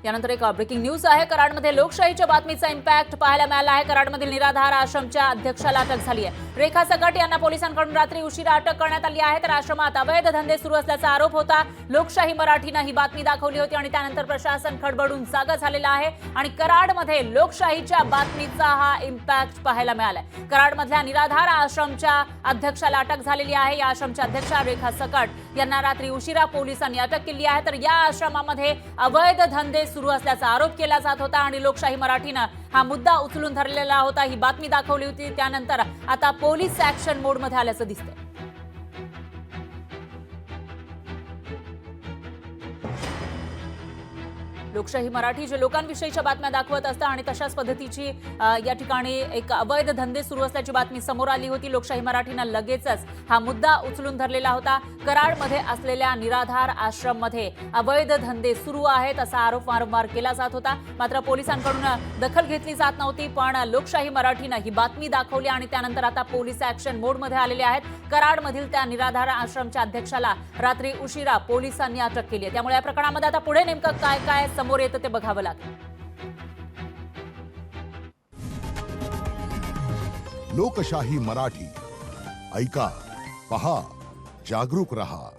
यानंतर एक breaking news आहे। कराडमध्ये लोकशाहीच्या बातमीचा इम्पॅक्ट पाहायला मिळाला आहे। कराडमधील निराधार आश्रमच्या अध्यक्षाला अटक झाली आहे। रेखा सकट यांना पोलिसांकडून रात्री उशिरा अटक करण्यात आली आहे। तर आश्रमात अवैध धंदे सुरू असल्याचा आरोप होता। लोकशाही मराठीने ही बातमी दाखवली होती आणि त्यानंतर प्रशासन खडबडून जागा झालेला आहे आणि कराडमध्ये लोकशाहीच्या बातमीचा हा इम्पॅक्ट पाहायला मिळालाय। कराडमधल्या निराधार आश्रमच्या अध्यक्षाला अटक झालेली आहे। या आश्रमच्या अध्यक्षा रेखा सकट यांना रात्री उशिरा पोलिसांनी अटक केली आहे। तर या आश्रमामध्ये अवैध धंदे सुरू असल्याचा आरोप केला जात होता आणि लोकशाही मराठीने हा मुद्दा उचलून धरलेला होता। ही बातमी दाखवली होती। त्यानंतर आता पोलीस ऍक्शन मोडमध्ये आल्याचं दिसतंय। लोकशाही मराठी जे लोकांविषयीच्या बातम्या दाखवत असतं आणि तशाच पद्धतीची या ठिकाणी एक अवैध धंदे सुरू असल्याची बातमी समोर आली होती। लोकशाही मराठीने लगेचच हा मुद्दा उचलून धरलेला होता। कराडमध्ये असलेल्या निराधार आश्रममध्ये अवैध धंदे सुरू आहेत असा आरोप वारंवार केला जात होता। मात्र पोलिसांकडून दखल घेतली जात नव्हती, पण लोकशाही मराठीने ही बातमी दाखवली आणि त्यानंतर आता पोलीस ऍक्शन मोडमध्ये आलेले आहेत। कराडमधील त्या निराधार आश्रमच्या अध्यक्षाला रात्री उशिरा पोलिसांनी अटक केली आहे। त्यामुळे या प्रकरणामध्ये आता पुढे नेमकं काय काय समोर येतं ते बघावं लागेल। लोकशाही मराठी ऐका, पहा, जागरूक रहा।